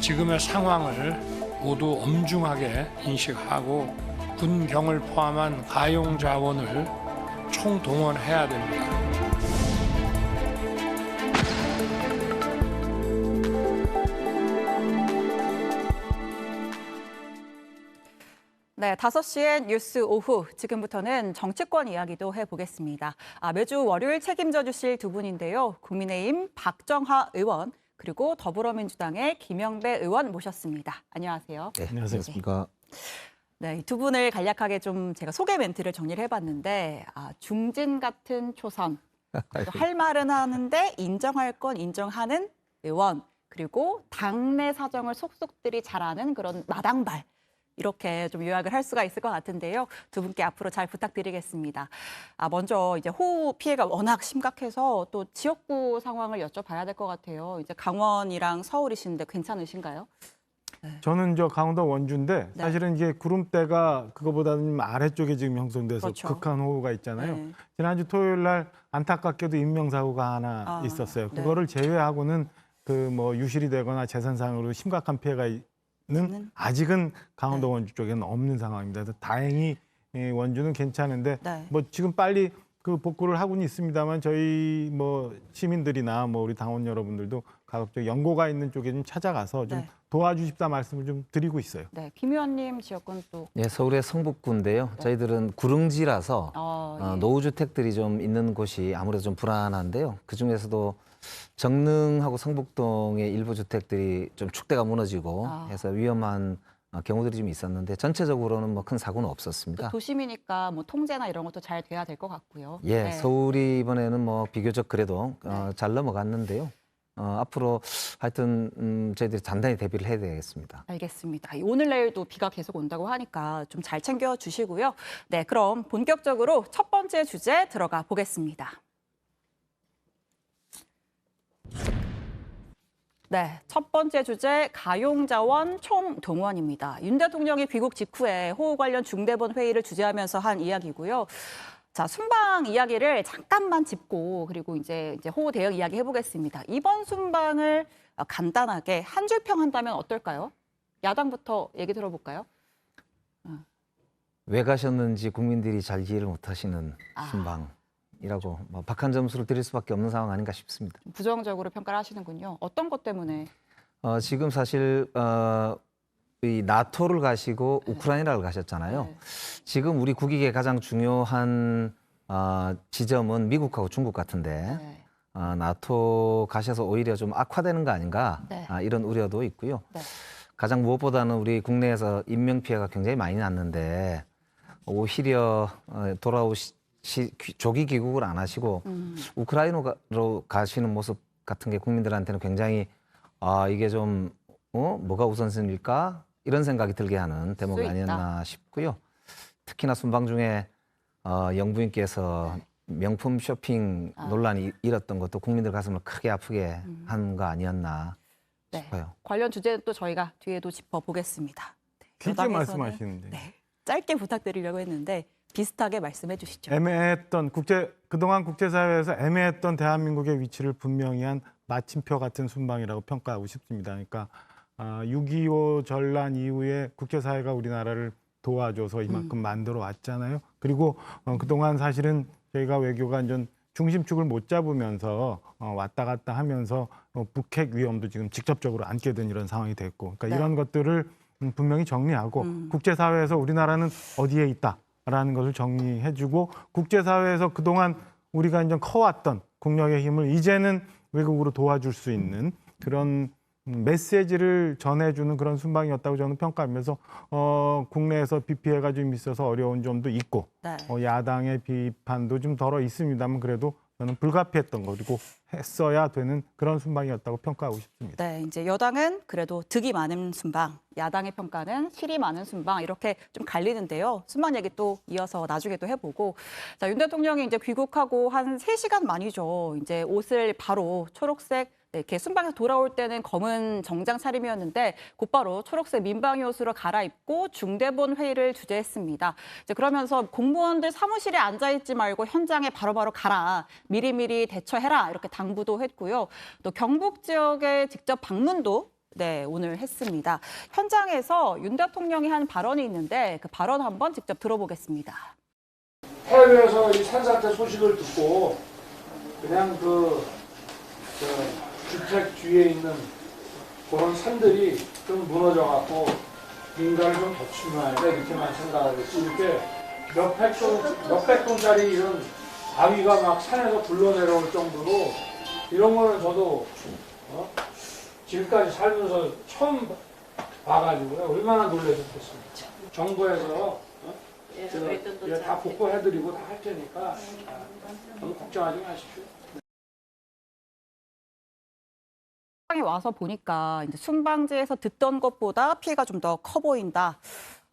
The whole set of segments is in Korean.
지금의 상황을 모두 엄중하게 인식하고 군경을 포함한 가용 자원을 총동원해야 됩니다. 네, 5시엔 뉴스 오후. 지금부터는 정치권 이야기도 해보겠습니다. 매주 월요일 책임져 주실 두 분인데요. 국민의힘 박정하 의원, 그리고 더불어민주당의 김영배 의원 모셨습니다. 안녕하세요. 네, 안녕하십니까. 네, 이 두 분을 간략하게 좀 제가 소개 멘트를 정리를 해봤는데, 중진 같은 초선, 할 말은 하는데 인정할 건 인정하는 의원, 그리고 당내 사정을 속속들이 잘 아는 그런 마당발. 이렇게 좀 요약을 할 수가 있을 것 같은데요. 두 분께 앞으로 잘 부탁드리겠습니다. 먼저 이제 호우 피해가 워낙 심각해서 또 지역구 상황을 여쭤봐야 될 것 같아요. 이제 강원이랑 서울이신데 괜찮으신가요? 네. 저는 강원도 원주인데 사실은 이게 구름대가 그거보다는 아래쪽에 지금 형성돼서 그렇죠. 극한 호우가 있잖아요. 네. 지난주 토요일 날 안타깝게도 인명사고가 하나 있었어요. 네. 그거를 제외하고는 유실이 되거나 재산상으로 심각한 피해가 는 아직은 강원도 원주 쪽에는 없는 상황입니다. 그래서 다행히 원주는 괜찮은데 지금 빨리 그 복구를 하고는 있습니다만 저희 시민들이나 우리 당원 여러분들도 가급적 연고가 있는 쪽에 좀 찾아가서 좀 도와주십사 말씀을 좀 드리고 있어요. 네, 김 의원님 지역군 또. 네, 서울의 성북구인데요. 저희들은 구릉지라서 노후주택들이 좀 있는 곳이 아무래도 좀 불안한데요. 그 중에서도 정릉하고 성북동의 일부 주택들이 좀 축대가 무너지고 해서 위험한 경우들이 좀 있었는데 전체적으로는 큰 사고는 없었습니다. 도심이니까 통제나 이런 것도 잘 돼야 될 것 같고요. 예, 네. 서울이 이번에는 비교적 그래도 잘 넘어갔는데요. 앞으로 하여튼 저희들이 단단히 대비를 해야 되겠습니다. 알겠습니다. 오늘 내일도 비가 계속 온다고 하니까 좀 잘 챙겨 주시고요. 네, 그럼 본격적으로 첫 번째 주제 들어가 보겠습니다. 네, 첫 번째 주제 가용자원 총동원입니다. 윤 대통령이 귀국 직후에 호우 관련 중대본 회의를 주재하면서 한 이야기고요. 자, 순방 이야기를 잠깐만 짚고 그리고 이제 호우 대응 이야기 해보겠습니다. 이번 순방을 간단하게 한 줄 평한다면 어떨까요? 야당부터 얘기 들어볼까요? 왜 가셨는지 국민들이 잘 이해를 못하시는 순방이라고 박한 점수를 드릴 수밖에 없는 상황 아닌가 싶습니다. 부정적으로 평가를 하시는군요. 어떤 것 때문에? 지금 사실 이 나토를 가시고 우크라이나를 가셨잖아요. 네. 지금 우리 국익의 가장 중요한 지점은 미국하고 중국 같은데 나토 가셔서 오히려 좀 악화되는 거 아닌가 이런 우려도 있고요. 가장 무엇보다는 우리 국내에서 인명 피해가 굉장히 많이 났는데 오히려 조기 귀국을 안 하시고 우크라이나로 가시는 모습 같은 게 국민들한테는 굉장히 이게 좀 뭐가 우선순위일까 이런 생각이 들게 하는 대목이 아니었나 싶고요. 특히나 순방 중에 영부인께서 명품 쇼핑 논란이 일었던 것도 국민들 가슴을 크게 아프게 한 거 아니었나 싶어요. 관련 주제는 또 저희가 뒤에도 짚어보겠습니다. 길게 말씀하시는데. 네, 짧게 부탁드리려고 했는데 비슷하게 말씀해 주시죠. 그동안 국제사회에서 애매했던 대한민국의 위치를 분명히 한 마침표 같은 순방이라고 평가하고 싶습니다. 그러니까 6.25 전란 이후에 국제사회가 우리나라를 도와줘서 이만큼 만들어 왔잖아요. 그리고 그동안 사실은 저희가 외교가 완전 중심축을 못 잡으면서 왔다 갔다 하면서 북핵 위험도 지금 직접적으로 안게 된 이런 상황이 됐고, 그러니까 이런 것들을 분명히 정리하고 국제사회에서 우리나라는 어디에 있다라는 것을 정리해주고 국제사회에서 그동안 우리가 이제 커왔던 국력의 힘을 이제는 외국으로 도와줄 수 있는 그런 메시지를 전해주는 그런 순방이었다고 저는 평가하면서 국내에서 비 피해가 좀 있어서 어려운 점도 있고 야당의 비판도 좀 덜어 있습니다만 그래도 저는 불가피했던 거 그리고 했어야 되는 그런 순방이었다고 평가하고 싶습니다. 네, 이제 여당은 그래도 득이 많은 순방, 야당의 평가는 실이 많은 순방 이렇게 좀 갈리는데요. 순방 얘기 또 이어서 나중에 또 해보고, 자, 윤 대통령이 이제 귀국하고 한 3시간 만이죠. 이제 옷을 바로 초록색 네, 이렇게 순방에서 돌아올 때는 검은 정장 차림이었는데 곧바로 초록색 민방위 옷으로 갈아입고 중대본 회의를 주재했습니다. 이제 그러면서 공무원들 사무실에 앉아있지 말고 현장에 바로바로 가라. 미리미리 대처해라. 이렇게 당부도 했고요. 또 경북 지역에 직접 방문도 네, 오늘 했습니다. 현장에서 윤 대통령이 한 발언이 있는데 그 발언 한번 직접 들어보겠습니다. 해외에서 이 산사태 소식을 듣고 그냥 주택 뒤에 있는 그런 산들이 좀 무너져갖고 민가를 좀 덮치면 이렇게만 생각을 했지. 이렇게 몇백 톤짜리 이런 바위가 막 산에서 굴러내려올 정도로 이런 거는 저도 지금까지 살면서 처음 봐가지고 얼마나 놀라셨겠습니까. 정부에서 다 복구해드리고 다 할 테니까 너무 걱정하지 마십시오. 순방에 와서 보니까 이제 순방지에서 듣던 것보다 피해가 좀 더 커 보인다.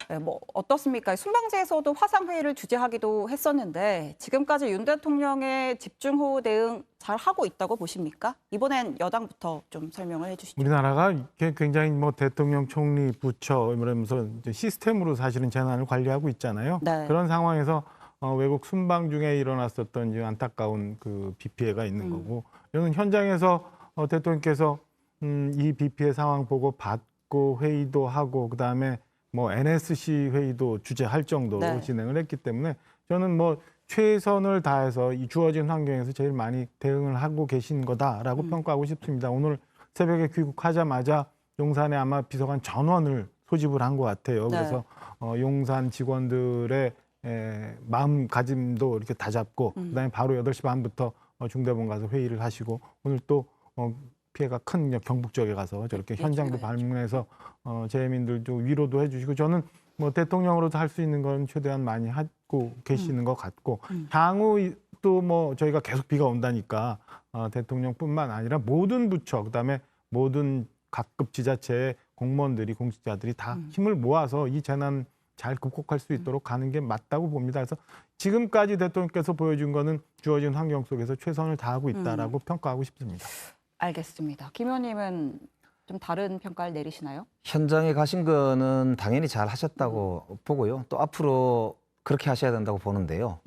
네, 뭐 어떻습니까? 순방지에서도 화상회의를 주재하기도 했었는데 지금까지 윤 대통령의 집중호우 대응 잘 하고 있다고 보십니까? 이번엔 여당부터 좀 설명을 해주시죠. 우리나라가 굉장히 뭐 대통령, 총리, 부처 이러면서 이제 시스템으로 사실은 재난을 관리하고 있잖아요. 네. 그런 상황에서 외국 순방 중에 일어났었던 이제 안타까운 그 비 피해가 있는 거고, 이는 현장에서 대통령께서 이 비 피해 상황 보고 받고 회의도 하고 그다음에 뭐 NSC 회의도 주재할 정도로 네. 진행을 했기 때문에 저는 뭐 최선을 다해서 이 주어진 환경에서 제일 많이 대응을 하고 계신 거다라고 평가하고 싶습니다. 오늘 새벽에 귀국하자마자 용산에 아마 비서관 전원을 소집을 한 것 같아요. 네. 그래서 용산 직원들의 마음가짐도 이렇게 다잡고 그다음에 바로 8시 반부터 중대본 가서 회의를 하시고 오늘 또 피해가 큰 경북 지역에 가서 저렇게 현장도 방문해서 재민들도 위로도 해주시고 저는 뭐 대통령으로도 할 수 있는 건 최대한 많이 하고 계시는 것 같고 향후 또 뭐 저희가 계속 비가 온다니까 대통령뿐만 아니라 모든 부처 그다음에 모든 각급 지자체의 공무원들이 공직자들이 다 힘을 모아서 이 재난 잘 극복할 수 있도록 가는 게 맞다고 봅니다. 그래서 지금까지 대통령께서 보여준 거는 주어진 환경 속에서 최선을 다하고 있다라고 평가하고 싶습니다. 알겠습니다. 김 의원님은 좀 다른 평가를 내리시나요? 현장에 가신 거는 당연히 잘 하셨다고 보고요. 또 앞으로 그렇게 하셔야 된다고 보는데요.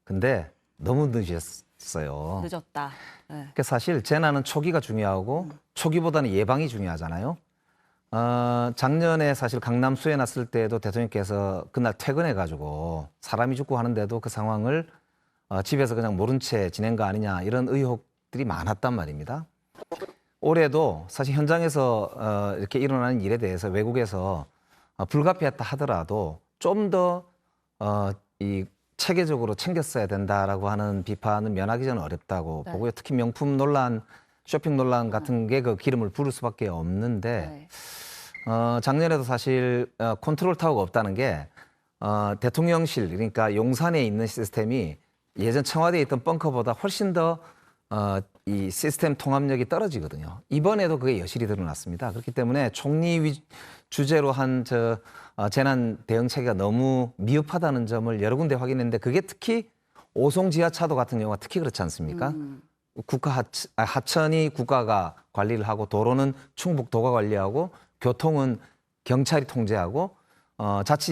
근데 너무 늦었어요. 늦었다. 네. 그러니까 사실 재난은 초기가 중요하고 초기보다는 예방이 중요하잖아요. 작년에 사실 강남 수해 났을 때도 대통령께서 그날 퇴근해가지고 사람이 죽고 하는데도 그 상황을 집에서 그냥 모른 채 지낸 거 아니냐 이런 의혹들이 많았단 말입니다. 올해도 사실 현장에서 이렇게 일어나는 일에 대해서 외국에서 불가피했다 하더라도 좀 더 이 체계적으로 챙겼어야 된다라고 하는 비판은 면하기 전 어렵다고 네. 보고요. 특히 명품 논란, 쇼핑 논란 같은 게 그 기름을 부을 수밖에 없는데 네. 작년에도 사실 컨트롤 타워가 없다는 게 대통령실 그러니까 용산에 있는 시스템이 예전 청와대에 있던 벙커보다 훨씬 더 이 시스템 통합력이 떨어지거든요. 이번에도 그게 여실히 드러났습니다. 그렇기 때문에 총리 주재로 한 재난 대응 체계가 너무 미흡하다는 점을 여러 군데 확인했는데 그게 특히 오송 지하차도 같은 경우가 특히 그렇지 않습니까? 국가 하천이 국가가 관리를 하고 도로는 충북도가 관리하고 교통은 경찰이 통제하고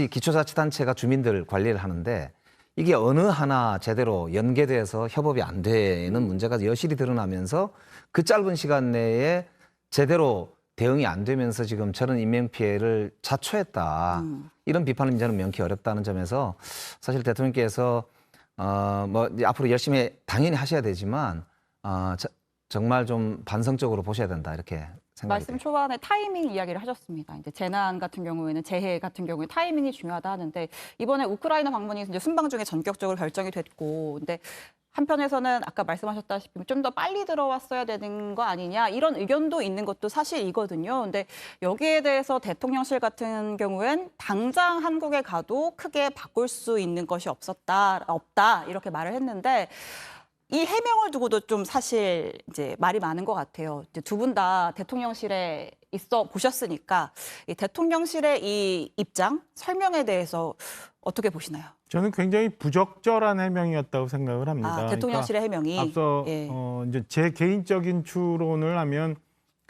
기초자치단체가 주민들 관리를 하는데 이게 어느 하나 제대로 연계돼서 협업이 안 되는 문제가 여실히 드러나면서 그 짧은 시간 내에 제대로 대응이 안 되면서 지금 저런 인명피해를 자초했다. 이런 비판을 저는 명키 어렵다는 점에서 사실 대통령께서 뭐 이제 앞으로 열심히 당연히 하셔야 되지만 정말 좀 반성적으로 보셔야 된다 이렇게 생각이 말씀 돼요. 초반에 타이밍 이야기를 하셨습니다. 이제 재난 같은 경우에는 재해 같은 경우에 타이밍이 중요하다 하는데 이번에 우크라이나 방문이 이제 순방 중에 전격적으로 결정이 됐고, 근데 한편에서는 아까 말씀하셨다시피 좀 더 빨리 들어왔어야 되는 거 아니냐 이런 의견도 있는 것도 사실이거든요. 근데 여기에 대해서 대통령실 같은 경우엔 당장 한국에 가도 크게 바꿀 수 있는 것이 없다 이렇게 말을 했는데. 이 해명을 두고도 좀 사실 이제 말이 많은 것 같아요. 이제 두 분 다 대통령실에 있어 보셨으니까 이 대통령실의 이 입장, 설명에 대해서 어떻게 보시나요? 저는 굉장히 부적절한 해명이었다고 생각을 합니다. 대통령실의 해명이 앞서 예. 이제 제 개인적인 추론을 하면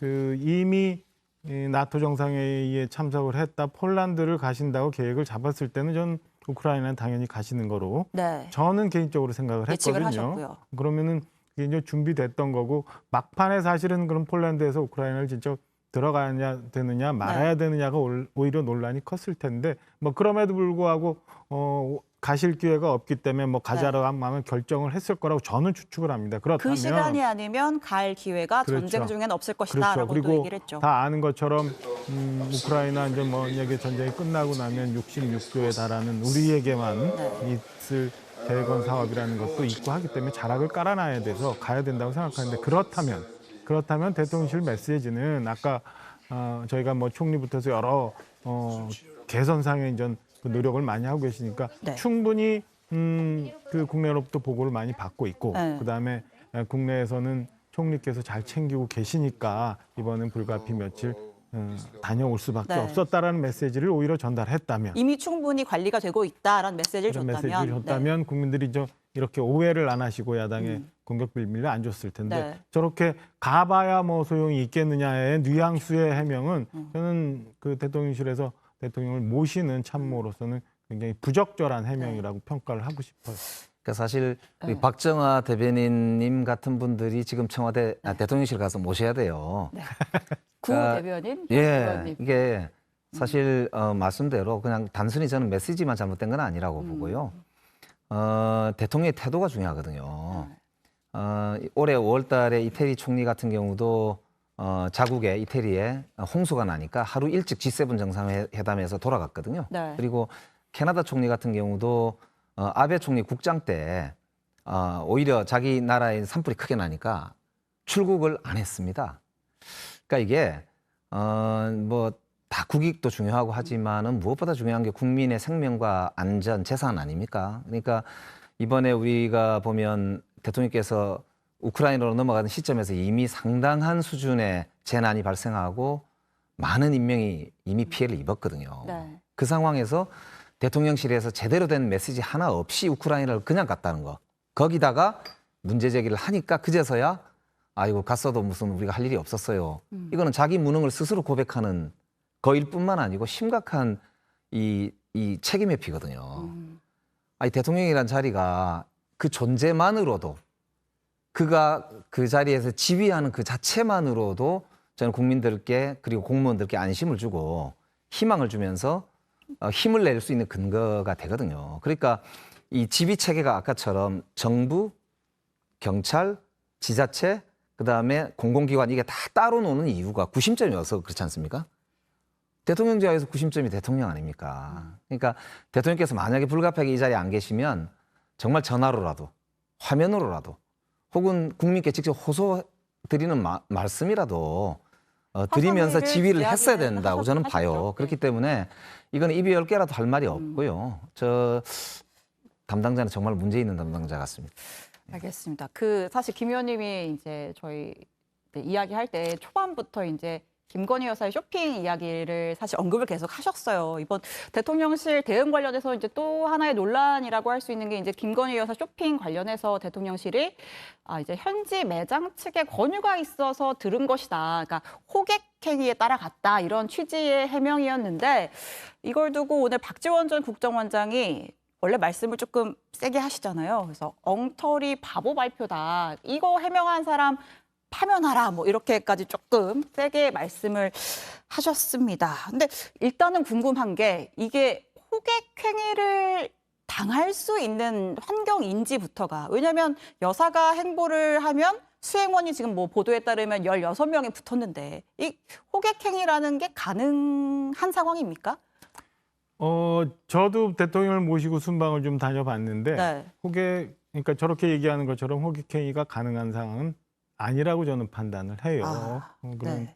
이미 나토 정상회의에 참석을 했다 폴란드를 가신다고 계획을 잡았을 때는 전 우크라이나는 당연히 가시는 거로 네. 저는 개인적으로 생각을 예측을 했거든요. 하셨고요. 그러면은 이게 이제 준비됐던 거고 막판에 사실은 그럼 폴란드에서 우크라이나를 진짜 들어가야 되느냐 말아야 되느냐가 오히려 논란이 컸을 텐데 뭐 그럼에도 불구하고 가실 기회가 없기 때문에 뭐 가자라고 마음을 결정을 했을 거라고 저는 추측을 합니다. 그렇다면 그 시간이 아니면 갈 기회가 그렇죠. 전쟁 중에는 없을 그렇죠. 것이다라고 또 그리고 얘기를 했죠. 다 아는 것처럼 우크라이나 이제 만약에 전쟁이 끝나고 나면 66조에 달하는 우리에게만 있을 대건 사업이라는 것도 있고 하기 때문에 자락을 깔아놔야 돼서 가야 된다고 생각하는데 그렇다면 대통령실 메시지는 아까 저희가 뭐 총리부터서 여러 개선상의 이제 그 노력을 많이 하고 계시니까 네. 충분히 그 국내로부터 보고를 많이 받고 있고 네. 그다음에 국내에서는 총리께서 잘 챙기고 계시니까 이번엔 불가피 며칠 다녀올 수밖에 네. 없었다라는 메시지를 오히려 전달했다면 이미 충분히 관리가 되고 있다라는 메시지를 그런 줬다면, 메시지를 줬다면 국민들이 이렇게 오해를 안 하시고 야당에 공격 빌미를 안 줬을 텐데 네. 저렇게 가봐야 뭐 소용이 있겠느냐의 뉘앙스의 해명은 저는 그 대통령실에서 대통령을 모시는 참모로서는 굉장히 부적절한 해명이라고 평가를 하고 싶어요. 그러니까 사실 우리 네. 박정아 대변인님 같은 분들이 지금 청와대 대통령실 가서 모셔야 돼요. 네. 구 대변인, 예, 의원님. 이게 사실 말씀대로 그냥 단순히 저는 메시지만 잘못된 건 아니라고 보고요. 대통령의 태도가 중요하거든요. 올해 5월달에 이태리 총리 같은 경우도 자국의 이태리에 홍수가 나니까 하루 일찍 G7 정상회담에서 돌아갔거든요. 네. 그리고 캐나다 총리 같은 경우도 아베 총리 국장 때 오히려 자기 나라에 산불이 크게 나니까 출국을 안 했습니다. 그러니까 이게 뭐 다 국익도 중요하고 하지만은 무엇보다 중요한 게 국민의 생명과 안전, 재산 아닙니까? 그러니까 이번에 우리가 보면 대통령께서 우크라이나로 넘어가는 시점에서 이미 상당한 수준의 재난이 발생하고 많은 인명이 이미 피해를 입었거든요. 네. 그 상황에서 대통령실에서 제대로 된 메시지 하나 없이 우크라이나를 그냥 갔다는 거. 거기다가 문제 제기를 하니까 그제서야 아이고 갔어도 무슨 우리가 할 일이 없었어요. 이거는 자기 무능을 스스로 고백하는 거일 뿐만 아니고 심각한 이 책임의 피거든요. 아니 대통령이란 자리가 그 존재만으로도 그가 그 자리에서 지휘하는 그 자체만으로도 저는 국민들께 그리고 공무원들께 안심을 주고 희망을 주면서 힘을 낼 수 있는 근거가 되거든요. 그러니까 이 지휘 체계가 아까처럼 정부, 경찰, 지자체, 그다음에 공공기관 이게 다 따로 노는 이유가 구심점이어서 그렇지 않습니까? 대통령제에서 구심점이 대통령 아닙니까? 그러니까 대통령께서 만약에 불가피하게 이 자리에 안 계시면 정말 전화로라도 화면으로라도 혹은 국민께 직접 호소드리는 말씀이라도 드리면서 지휘를 했어야 된다고 저는 봐요. 그렇기 때문에 이건 입이 10개라도 할 말이 없고요. 저 담당자는 정말 문제 있는 담당자 같습니다. 알겠습니다. 그 사실 김 의원님이 이제 저희 이야기할 때 초반부터 이제 김건희 여사의 쇼핑 이야기를 사실 언급을 계속 하셨어요. 이번 대통령실 대응 관련해서 이제 또 하나의 논란이라고 할 수 있는 게 이제 김건희 여사 쇼핑 관련해서 대통령실이 이제 현지 매장 측의 권유가 있어서 들은 것이다. 그러니까 호객행위에 따라갔다 이런 취지의 해명이었는데 이걸 두고 오늘 박지원 전 국정원장이 원래 말씀을 조금 세게 하시잖아요. 그래서 엉터리 바보 발표다. 이거 해명한 사람 파면하라 뭐 이렇게까지 조금 세게 말씀을 하셨습니다. 근데 일단은 궁금한 게 이게 호객행위를 당할 수 있는 환경인지부터가 왜냐하면 여사가 행보를 하면 수행원이 지금 뭐 보도에 따르면 16명이 붙었는데 이 호객행위라는 게 가능한 상황입니까? 저도 대통령을 모시고 순방을 좀 다녀봤는데 네. 그러니까 저렇게 얘기하는 것처럼 호객행위가 가능한 상황은 아니라고 저는 판단을 해요. 그럼 네.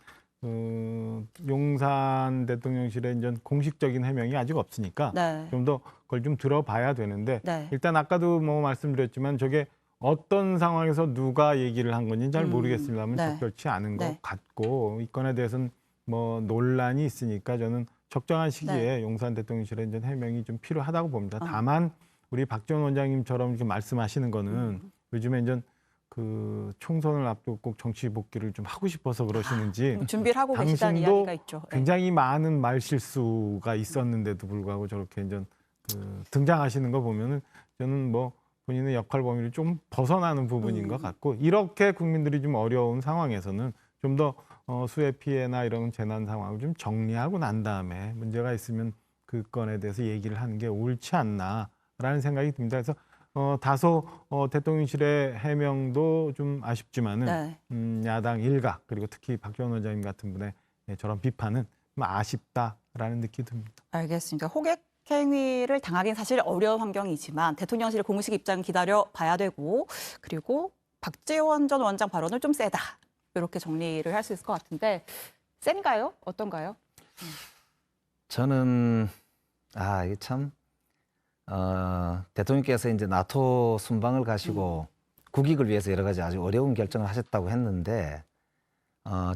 용산 대통령실의 이제 공식적인 해명이 아직 없으니까 네. 좀 더 그걸 좀 들어봐야 되는데 네. 일단 아까도 뭐 말씀드렸지만 저게 어떤 상황에서 누가 얘기를 한 건지는 잘 모르겠습니다만 네. 적절치 않은 것 네. 같고 이 건에 대해서는 뭐 논란이 있으니까 저는 적정한 시기에 용산 대통령실에 이제 해명이 좀 필요하다고 봅니다. 다만 우리 박지원 원장님처럼 이렇게 말씀하시는 거는 요즘에 이제 그 총선을 앞두고 꼭 정치 복귀를 좀 하고 싶어서 그러시는지 준비를 하고 계시다는 당신도 이야기가 있죠. 네. 굉장히 많은 말 실수가 있었는데도 불구하고 저렇게 이제 그 등장하시는 거 보면은 저는 뭐 본인의 역할 범위를 좀 벗어나는 부분인 것 같고 이렇게 국민들이 좀 어려운 상황에서는 좀 더 수해 피해나 이런 재난 상황을 좀 정리하고 난 다음에 문제가 있으면 그 건에 대해서 얘기를 하는 게 옳지 않나라는 생각이 듭니다. 그래서 다소 대통령실의 해명도 좀 아쉽지만은 네. 야당 일각 그리고 특히 박지원 원장님 같은 분의 저런 비판은 좀 아쉽다라는 느낌이 듭니다. 알겠습니다. 호객 행위를 당하긴 사실 어려운 환경이지만 대통령실 공식 입장 기다려 봐야 되고 그리고 박지원 전 원장 발언을 좀 세다. 이렇게 정리를 할 수 있을 것 같은데 센가요? 어떤가요? 저는 이게 참 대통령께서 이제 나토 순방을 가시고 국익을 위해서 여러 가지 아주 어려운 결정을 하셨다고 했는데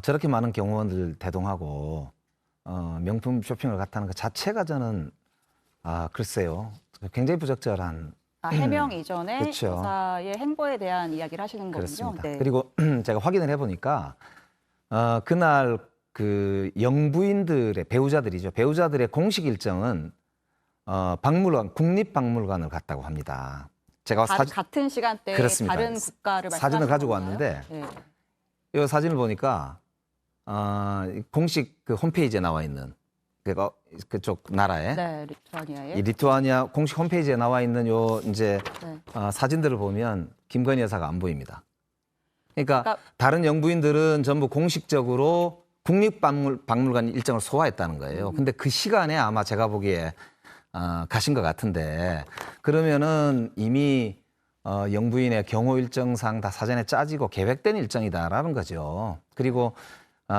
저렇게 많은 경호원들 대동하고 명품 쇼핑을 갔다는 것 자체가 저는 글쎄요 굉장히 부적절한 해명 이전에 그렇죠. 여사의 행보에 대한 이야기를 하시는 거군요. 그렇습니다. 네. 그리고 제가 확인을 해보니까 그날 그 영부인들의 배우자들의 공식 일정은 박물관 국립박물관을 갔다고 합니다. 제가 같은 시간대에 그렇습니다. 다른 국가를 사진을 가지고 건가요? 왔는데 네. 이 사진을 보니까 공식 그 홈페이지에 나와 있는 그쪽 나라에 네, 리투아니아에. 이 리투아니아 공식 홈페이지에 나와 있는 요 이제 네. 사진들을 보면 김건희 여사가 안 보입니다. 그러니까 그러니까- 다른 영부인들은 전부 공식적으로 국립박물관 일정을 소화했다는 거예요. 근데 그 시간에 아마 제가 보기에 가신 것 같은데 그러면은 이미 영부인의 경호 일정상 다 사전에 짜지고 계획된 일정이다라는 거죠. 그리고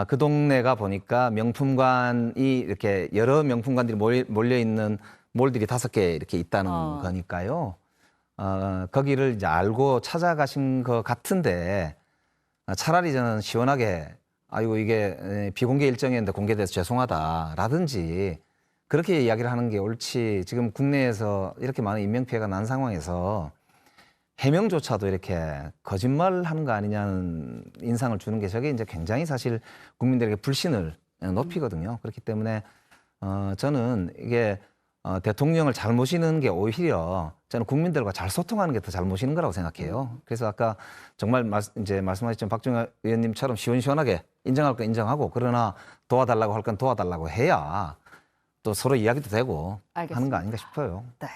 그 동네가 보니까 명품관이 이렇게 여러 명품관들이 몰려 있는 몰들이 5개 이렇게 있다는 거니까요. 거기를 이제 알고 찾아가신 것 같은데 차라리 저는 시원하게 아이고 이게 비공개 일정이었는데 공개돼서 죄송하다라든지 그렇게 이야기를 하는 게 옳지. 지금 국내에서 이렇게 많은 인명피해가 난 상황에서 해명조차도 이렇게 거짓말하는 거 아니냐는 인상을 주는 게 저게 이제 굉장히 사실 국민들에게 불신을 높이거든요. 그렇기 때문에 저는 이게 대통령을 잘 모시는 게 오히려 저는 국민들과 잘 소통하는 게 더 잘 모시는 거라고 생각해요. 그래서 아까 정말 이제 말씀하셨지만 박정희 의원님처럼 시원시원하게 인정할 건 인정하고 그러나 도와달라고 할 건 도와달라고 해야 또 서로 이야기도 되고 하는 거 아닌가 싶어요. 네.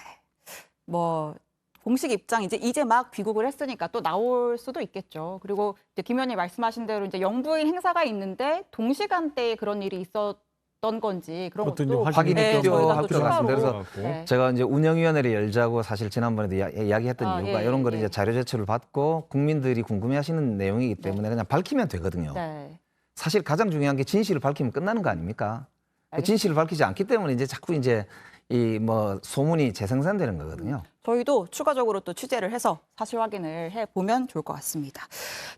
뭐 공식 입장 이제 막 귀국을 했으니까 또 나올 수도 있겠죠. 그리고 이제 김 의원님 말씀하신 대로 이제 영부인 행사가 있는데 동시간대에 그런 일이 있었던 건지 그런 그것도 것도 이제 확인이 네, 저희가 필요할 또 것 같습니다. 추가로 그래서 네. 제가 이제 운영위원회를 열자고 사실 지난번에도 이야기했던 이유가 예, 이런 거를 예. 이제 자료 제출을 받고 국민들이 궁금해하시는 내용이기 때문에 그냥 밝히면 되거든요. 네. 사실 가장 중요한 게 진실을 밝히면 끝나는 거 아닙니까? 그 알겠습니다. 진실을 밝히지 않기 때문에 이제 자꾸 이제 이 뭐 소문이 재생산되는 거거든요. 저희도 추가적으로 또 취재를 해서 사실 확인을 해보면 좋을 것 같습니다.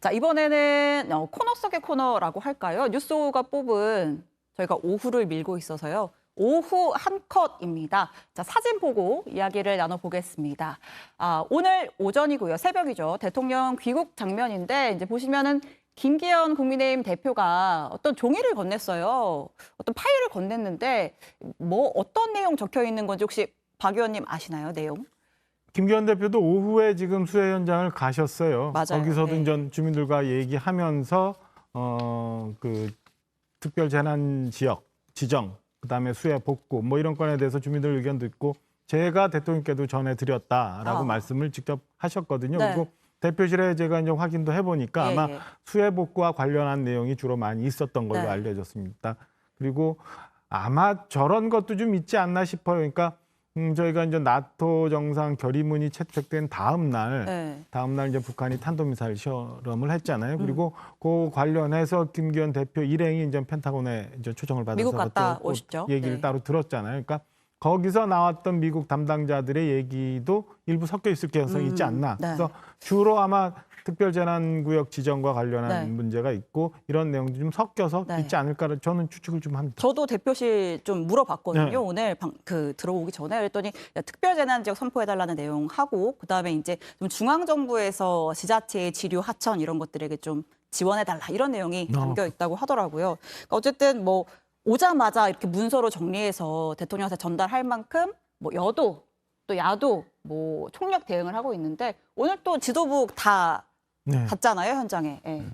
자, 이번에는 코너 속의 코너라고 할까요? 뉴스가 뽑은 저희가 오후를 밀고 있어서요. 오후 한 컷입니다. 자, 사진 보고 이야기를 나눠보겠습니다. 오늘 오전이고요. 새벽이죠. 대통령 귀국 장면인데 이제 보시면은 김기현 국민의힘 대표가 어떤 종이를 건넸어요. 어떤 파일을 건넸는데 뭐 어떤 내용 적혀 있는 건지 혹시 박 의원님 아시나요? 내용? 김기현 대표도 오후에 지금 수해 현장을 가셨어요. 맞아요. 거기서도 네. 이제 주민들과 얘기하면서 그 특별 재난 지역 지정, 그다음에 수해 복구 뭐 이런 건에 대해서 주민들 의견 듣고 제가 대통령께도 전해드렸다라고 말씀을 직접 하셨거든요. 네. 그리고 대표실에 제가 이제 확인도 해보니까 아마 수해 복구와 관련한 내용이 주로 많이 있었던 걸로 네. 알려졌습니다. 그리고 아마 저런 것도 좀 있지 않나 싶어요. 그러니까 저희가 이제 나토 정상 결의문이 채택된 다음 날 이제 북한이 탄도미사일 실험을 했잖아요. 그리고 그 관련해서 김기현 대표 일행이 이제 펜타곤에 이제 초청을 받아서 미국 갔다 오셨죠. 얘기를 네. 따로 들었잖아요. 그러니까 거기서 나왔던 미국 담당자들의 얘기도 일부 섞여 있을 가능성이 있지 않나. 네. 그래서 주로 아마 특별재난구역 지정과 관련한 네. 문제가 있고 이런 내용도 좀 섞여서 네. 있지 않을까 저는 추측을 좀 합니다. 저도 대표실 좀 물어봤거든요. 네. 오늘 들어오기 전에 그랬더니 특별재난지역 선포해달라는 내용하고 그다음에 이제 좀 중앙정부에서 지자체의 지류 하천 이런 것들에게 좀 지원해달라 이런 내용이 담겨 있다고 하더라고요. 그러니까 어쨌든 뭐 오자마자 이렇게 문서로 정리해서 대통령한테 전달할 만큼 뭐 여도 또 야도 뭐 총력 대응을 하고 있는데 오늘 또 지도부 다 네. 갔잖아요 현장에. 예.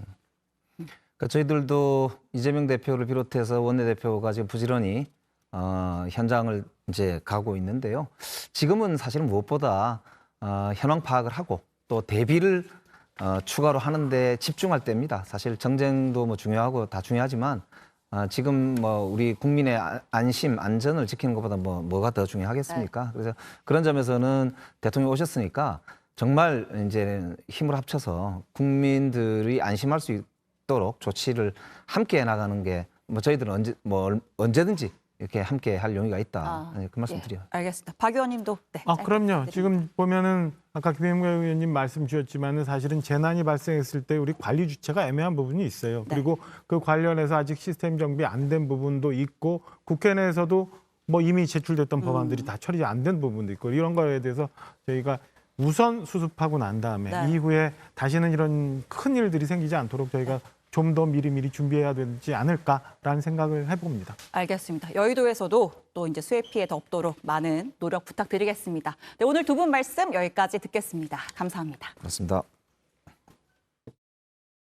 그러니까 저희들도 이재명 대표를 비롯해서 원내대표가 지금 부지런히 현장을 이제 가고 있는데요. 지금은 사실은 무엇보다 현황 파악을 하고 또 대비를 추가로 하는데 집중할 때입니다. 사실 정쟁도 뭐 중요하고 다 중요하지만 지금 뭐 우리 국민의 안심, 안전을 지키는 것보다 뭐가 더 중요하겠습니까? 그래서 그런 점에서는 대통령 오셨으니까 정말 이제 힘을 합쳐서 국민들이 안심할 수 있도록 조치를 함께 해나가는 게 뭐 저희들은 언제든지 이렇게 함께 할 용의가 있다. 그 말씀 드려요. 알겠습니다. 박 의원님도. 네, 짧게 그럼요. 부탁드립니다. 지금 보면은 아까 김영구 의원님 말씀 주셨지만은 사실은 재난이 발생했을 때 우리 관리 주체가 애매한 부분이 있어요. 네. 그리고 그 관련해서 아직 시스템 정비 안 된 부분도 있고 국회 내에서도 뭐 이미 제출됐던 법안들이 다 처리 안 된 부분도 있고 이런 거에 대해서 저희가 우선 수습하고 난 다음에 네. 이후에 다시는 이런 큰 일들이 생기지 않도록 저희가 좀 더 미리미리 준비해야 되지 않을까라는 생각을 해봅니다. 알겠습니다. 여의도에서도 또 이제 수해 피해 더 없도록 많은 노력 부탁드리겠습니다. 네, 오늘 두 분 말씀 여기까지 듣겠습니다. 감사합니다. 그렇습니다.